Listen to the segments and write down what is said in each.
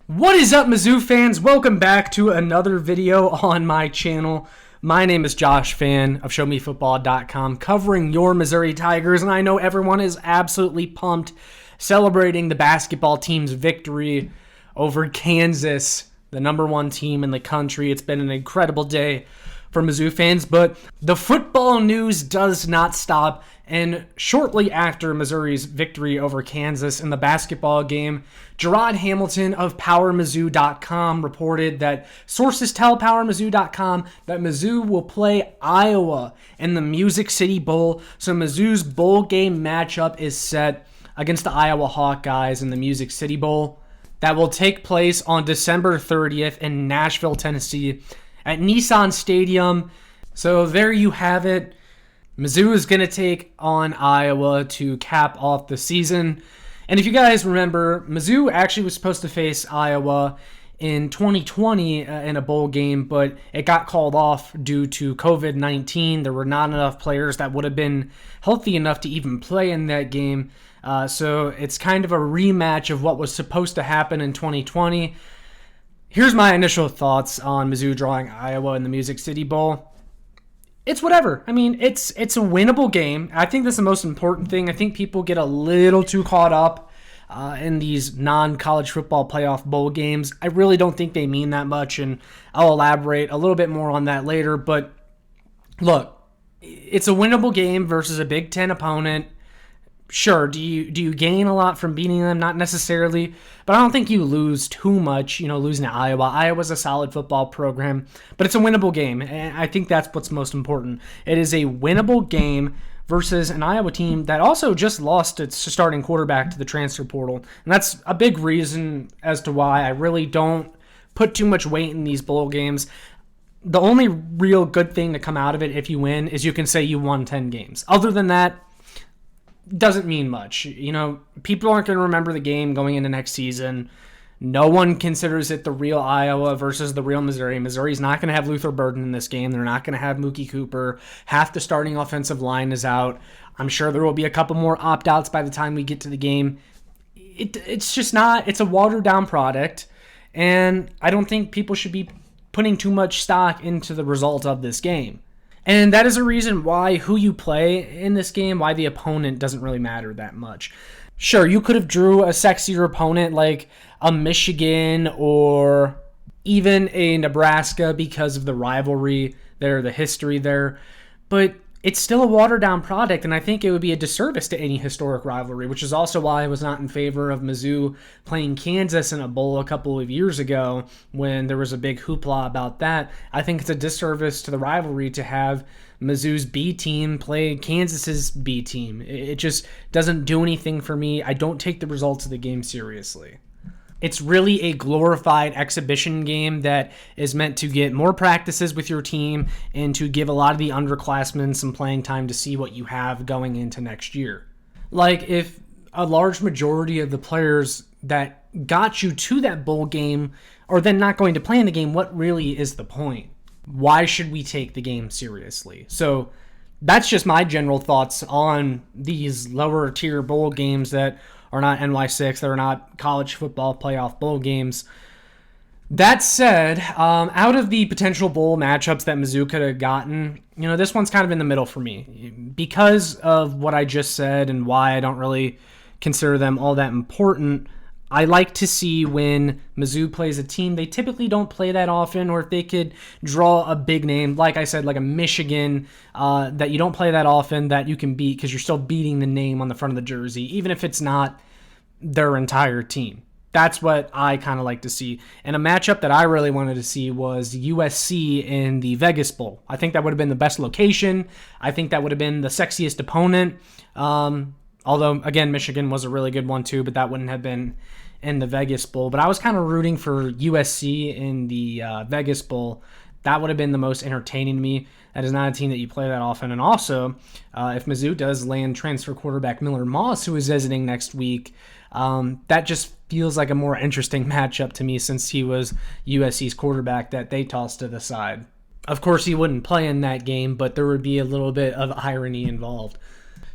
What is up, Mizzou fans? Welcome back to another video on my channel. My name is Josh Fan of ShowMeFootball.com, covering your Missouri Tigers, and I know everyone is absolutely pumped celebrating the basketball team's victory over Kansas, the number one team in the country. It's been an incredible day for Mizzou fans, but the football news does not stop. And shortly after Missouri's victory over Kansas in the basketball game, Gerard Hamilton of PowerMizzou.com reported that sources tell PowerMizzou.com that Mizzou will play Iowa in the Music City Bowl. So Mizzou's bowl game matchup is set against the Iowa Hawkeyes in the Music City Bowl. That will take place on December 30th in Nashville, Tennessee at Nissan Stadium. So there you have it. Mizzou is going to take on Iowa to cap off the season. And if you guys remember, Mizzou actually was supposed to face Iowa in 2020 in a bowl game, but it got called off due to COVID-19. There were not enough players that would have been healthy enough to even play in that game. So it's kind of a rematch of what was supposed to happen in 2020. Here's my initial thoughts on Mizzou drawing Iowa in the Music City Bowl. It's whatever. I mean, it's a winnable game. I think that's the most important thing. I think people get a little too caught up in these non-college football playoff bowl games. I really don't think they mean that much, and I'll elaborate a little bit more on that later. But look, it's a winnable game versus a Big Ten opponent. Sure, do you gain a lot from beating them? Not necessarily, but I don't think you lose too much, losing to Iowa. Iowa's a solid football program, but it's a winnable game, and I think that's what's most important. It is a winnable game versus an Iowa team that also just lost its starting quarterback to the transfer portal, and that's a big reason as to why I really don't put too much weight in these bowl games. The only real good thing to come out of it if you win is you can say you won 10 games. Other than that, doesn't mean much. People aren't going to remember the game going into next season. No one considers it the real Iowa versus the real Missouri. Missouri's not going to have Luther Burden in this game. They're not going to have Mookie Cooper. Half the starting offensive line is out. I'm sure there will be a couple more opt-outs by the time we get to the game. It's just not. It's a watered-down product, and I don't think people should be putting too much stock into the result of this game. And that is a reason why who you play in this game, why the opponent doesn't really matter that much. Sure, you could have drew a sexier opponent like a Michigan or even a Nebraska because of the rivalry there, the history there. But it's still a watered-down product, and I think it would be a disservice to any historic rivalry, which is also why I was not in favor of Mizzou playing Kansas in a bowl a couple of years ago when there was a big hoopla about that. I think it's a disservice to the rivalry to have Mizzou's B team play Kansas's B team. It just doesn't do anything for me. I don't take the results of the game seriously. It's really a glorified exhibition game that is meant to get more practices with your team and to give a lot of the underclassmen some playing time to see what you have going into next year. Like, if a large majority of the players that got you to that bowl game are then not going to play in the game, what really is the point? Why should we take the game seriously? So that's just my general thoughts on these lower tier bowl games that are not NY6, that are not college football playoff bowl games. That said, out of the potential bowl matchups that Mizzou could have gotten, this one's kind of in the middle for me. Because of what I just said and why I don't really consider them all that important, I like to see when Mizzou plays a team they typically don't play that often, or if they could draw a big name, like I said, like a Michigan that you don't play that often, that you can beat because you're still beating the name on the front of the jersey, even if it's not their entire team. That's what I kind of like to see. And a matchup that I really wanted to see was USC in the Vegas Bowl. I think that would have been the best location. I think that would have been the sexiest opponent. Although, again, Michigan was a really good one too, but that wouldn't have been in the Vegas Bowl. But I was kind of rooting for USC in the Vegas Bowl. That would have been the most entertaining to me. That is not a team that you play that often. And also, if Mizzou does land transfer quarterback Miller Moss, who is visiting next week, that just feels like a more interesting matchup to me since he was USC's quarterback that they tossed to the side. Of course, he wouldn't play in that game, but there would be a little bit of irony involved.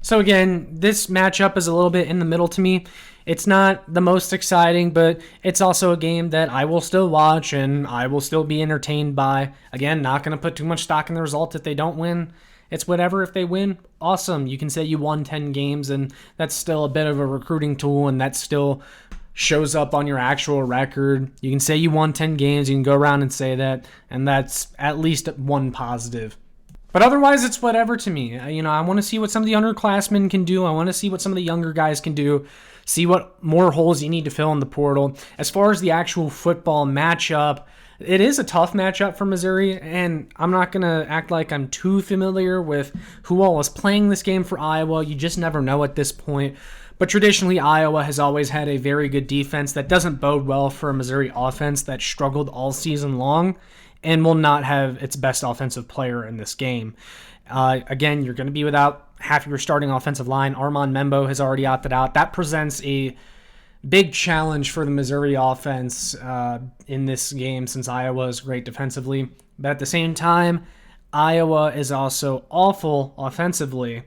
So again, this matchup is a little bit in the middle to me. It's not the most exciting, but it's also a game that I will still watch and I will still be entertained by. Again, not going to put too much stock in the result if they don't win. It's whatever. If they win, awesome. You can say you won 10 games, and that's still a bit of a recruiting tool, and that still shows up on your actual record. You can say you won 10 games. You can go around and say that, and that's at least one positive. But otherwise, it's whatever to me. I want to see what some of the underclassmen can do. I want to see what some of the younger guys can do. See what more holes you need to fill in the portal. As far as the actual football matchup, it is a tough matchup for Missouri, and I'm not going to act like I'm too familiar with who all is playing this game for Iowa. You just never know at this point. But traditionally, Iowa has always had a very good defense that doesn't bode well for a Missouri offense that struggled all season long and will not have its best offensive player in this game. Again, you're going to be without half of your starting offensive line. Armand Membo has already opted out. That presents a big challenge for the Missouri offense in this game since Iowa is great defensively. But at the same time, Iowa is also awful offensively.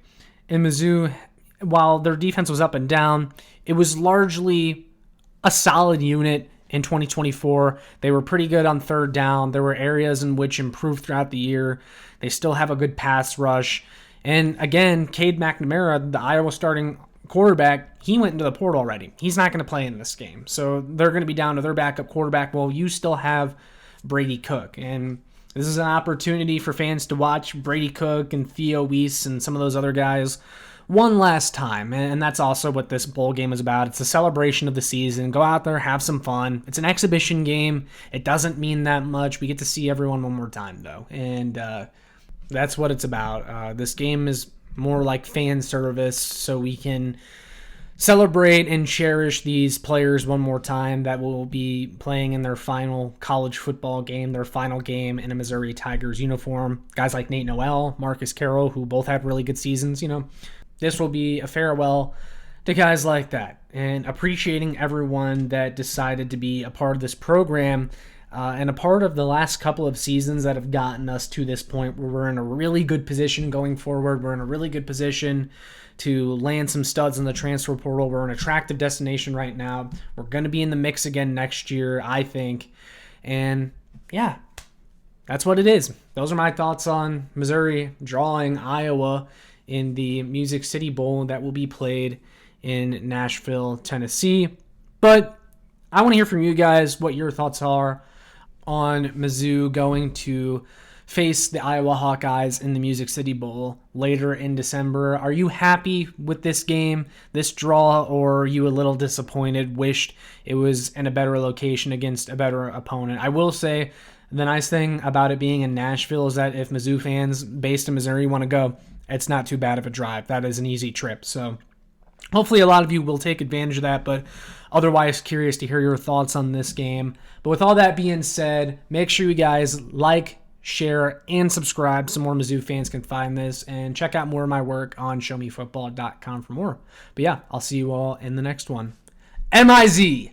And Mizzou, while their defense was up and down, it was largely a solid unit in 2024. They were pretty good on third down. There were areas in which improved throughout the year. They still have a good pass rush. And again, Cade McNamara, the Iowa starting quarterback, he went into the portal already. He's not going to play in this game. So they're going to be down to their backup quarterback. Well, you still have Brady Cook. And this is an opportunity for fans to watch Brady Cook and Theo Weiss and some of those other guys one last time. And that's also what this bowl game is about. It's a celebration of the season. Go out there, have some fun. It's an exhibition game. It doesn't mean that much. We get to see everyone one more time, though. And that's what it's about. This game is more like fan service, so we can celebrate and cherish these players one more time that will be playing in their final college football game, their final game in a Missouri Tigers uniform. Guys like Nate Noel, Marcus Carroll, who both had really good seasons, This will be a farewell to guys like that, and appreciating everyone that decided to be a part of this program and a part of the last couple of seasons that have gotten us to this point where we're in a really good position going forward. We're in a really good position to land some studs in the transfer portal. We're an attractive destination right now. We're going to be in the mix again next year, I think. And yeah, that's what it is. Those are my thoughts on Missouri drawing Iowa in the Music City Bowl that will be played in Nashville, Tennessee. But I want to hear from you guys what your thoughts are on Mizzou going to face the Iowa Hawkeyes in the Music City Bowl later in December. Are you happy with this game, this draw, or are you a little disappointed, wished it was in a better location against a better opponent? I will say the nice thing about it being in Nashville is that if Mizzou fans based in Missouri want to go, it's not too bad of a drive. That is an easy trip. So hopefully a lot of you will take advantage of that, but otherwise curious to hear your thoughts on this game. But with all that being said, make sure you guys like, share, and subscribe so more Mizzou fans can find this, and check out more of my work on showmefootball.com for more. But yeah, I'll see you all in the next one. MIZ!